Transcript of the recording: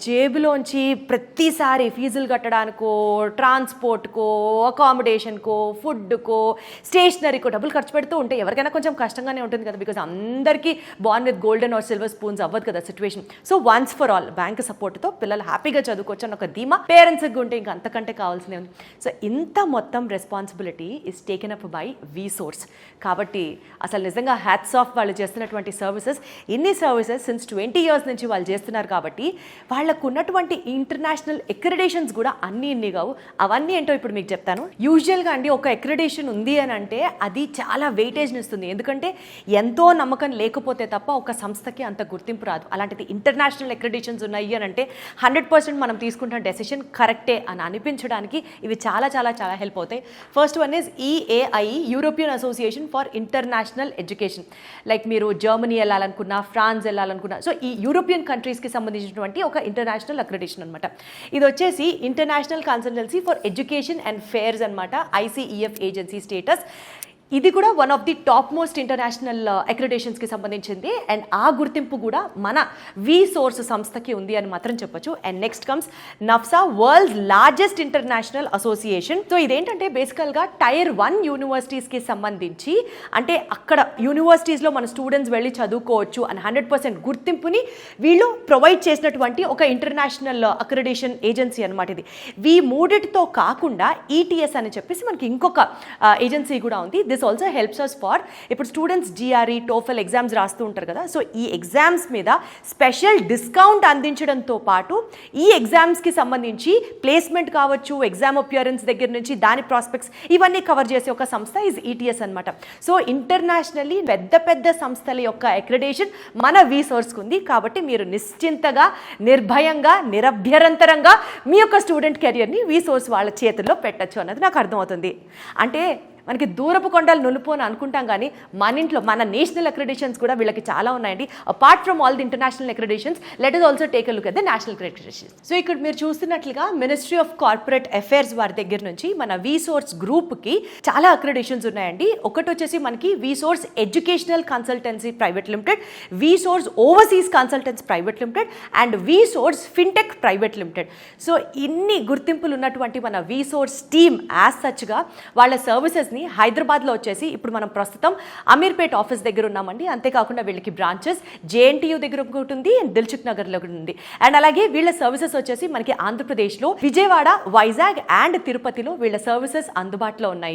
జేబులోంచి ప్రతిసారి ఫీజులు కట్టడానికో, ట్రాన్స్పోర్ట్కో, అకామిడేషన్కో, ఫుడ్కో, స్టేషనరీకో డబ్బులు ఖర్చు పెడుతూ ఉంటే ఎవరికైనా కొంచెం కష్టంగానే ఉంటుంది కదా. బికాజ్ అందరికీ born with golden are silver spoons అవ్వదు కదా situation. So once for all bank సపోర్ట్తో పిల్లలు హ్యాపీగా చదువుకోవచ్చు అని ఒక ధీమా పేరెంట్స్కి ఉంటే ఇంకా అంతకంటే కావాల్సిందే ఉంది. సో ఇంత మొత్తం responsibility is taken up by VSource. కాబట్టి అసలు నిజంగా హ్యాట్స్ ఆఫ్ వాళ్ళు చేస్తున్నటువంటి సర్వీసెస్. ఇన్ని సర్వీసెస్ సిన్స్ 20 years నుంచి వాళ్ళు చేస్తున్నారు కాబట్టి వాళ్ళకు ఉన్నటువంటి ఇంటర్నేషనల్ ఎక్రిడేషన్స్ కూడా ఇన్ని కావు. అవన్నీ ఏంటో ఇప్పుడు మీకు చెప్తాను. యూజువల్గా అండి ఒక ఎక్రిడేషన్ ఉంది అని అంటే అది చాలా వెయిటేజ్ని ఇస్తుంది. ఎందుకంటే ఎంతో నమ్మకం లేకపోతే తప్ప ఒక సంస్థకి అంత గుర్తింపు రాదు. అలాంటిది ఇంటర్నేషనల్ ఎక్రిడేషన్స్ ఉన్నాయి అని అంటే 100% మనం తీసుకుంటున్న డెసిషన్ కరెక్టే అని అనిపించడానికి ఇవి చాలా చాలా చాలా హెల్ప్ అవుతాయి. First one is EAI, European association for international education. Like మీరు జర్మనీ వెళ్ళాలనుకున్నా, ఫ్రాన్స్ వెళ్ళాలనుకున్నా, సో ఈ యూరోపియన్ కంట్రీస్కి సంబంధించినటువంటి ఒక ఇంటర్నేషనల్ అక్రిడేషన్ అనమాట. ఇది వచ్చేసి international consultancy for education and fairs అనమాట, ICEF ఏజెన్సీ స్టేటస్. ఇది కూడా one of the top most international అక్రిడేషన్స్కి సంబంధించింది. అండ్ ఆ గుర్తింపు కూడా మన వీసోర్స్ సంస్థకి ఉంది అని మాత్రం చెప్పొచ్చు. And next comes NAFSA, world's largest international association. So ఇదేంటంటే బేసికల్గా Tier 1 యూనివర్సిటీస్కి సంబంధించి, అంటే అక్కడ యూనివర్సిటీస్లో మన స్టూడెంట్స్ వెళ్ళి చదువుకోవచ్చు అని 100% గుర్తింపుని వీళ్ళు ప్రొవైడ్ చేసినటువంటి ఒక ఇంటర్నేషనల్ అక్రిడేషన్ ఏజెన్సీ అనమాట ఇది. ఈ మూడిటితో కాకుండా ETS అని చెప్పేసి మనకి ఇంకొక ఏజెన్సీ కూడా ఉంది. This also helps us for ఇప్పుడు స్టూడెంట్స్ GRE, TOEFL ఎగ్జామ్స్ రాస్తూ ఉంటారు కదా. సో ఈ ఎగ్జామ్స్ మీద స్పెషల్ డిస్కౌంట్ అందించడంతో పాటు ఈ ఎగ్జామ్స్కి సంబంధించి ప్లేస్మెంట్ కావచ్చు, ఎగ్జామ్ అపియరెన్స్ దగ్గర నుంచి దాని ప్రాస్పెక్ట్స్ ఇవన్నీ కవర్ చేసే ఒక సంస్థ ఈజ్ ETS అనమాట. సో ఇంటర్నేషనల్లీ పెద్ద పెద్ద సంస్థల యొక్క అక్రిడేషన్ మన వీసోర్స్కి ఉంది. కాబట్టి మీరు నిశ్చింతగా, నిర్భయంగా, నిరభ్యంతరంగా మీ యొక్క స్టూడెంట్ కెరియర్ని వీసోర్స్ వాళ్ళ చేతుల్లో పెట్టచ్చు అన్నది నాకు అర్థమవుతుంది. అంటే మనకి దూరపు కొండలు నులుపు అని అనుకుంటాం, కానీ మన ఇంట్లో మన నేషనల్ అక్రిడేషన్స్ కూడా వీళ్ళకి చాలా ఉన్నాయండి. Apart from all the international accreditations, let us also take a look at the national accreditations. So ఇక్కడ మీరు చూస్తున్నట్లుగా మినిస్ట్రీ ఆఫ్ కార్పొరేట్ అఫైర్స్ వారి దగ్గర నుంచి మన వీసోర్స్ గ్రూప్కి చాలా అక్రిడేషన్స్ ఉన్నాయండి. ఒకటి వచ్చేసి మనకి VSource educational consultancy private limited, VSource overseas consultancy private limited and VSource fintech private limited. So ఇన్ని గుర్తింపులు ఉన్నటువంటి మన వీసోర్స్ టీమ్ యాజ్ సచ్గా వాళ్ళ సర్వీసెస్ హైదరాబాద్లో వచ్చేసి ఇప్పుడు మనం ప్రస్తుతం అమీర్పేట్ ఆఫీస్ దగ్గర ఉన్నామండి. అంతేకాకుండా వీళ్ళకి బ్రాంచెస్ JNTU దగ్గర ఒకటి ఉంది, దిల్సుఖ్ నగర్లో ఒకటి ఉంది. అండ్ అలాగే వీళ్ళ సర్వీసెస్ వచ్చేసి మనకి ఆంధ్రప్రదేశ్లో విజయవాడ, వైజాగ్ అండ్ తిరుపతిలో వీళ్ళ సర్వీసెస్ అందుబాటులో ఉన్నాయి.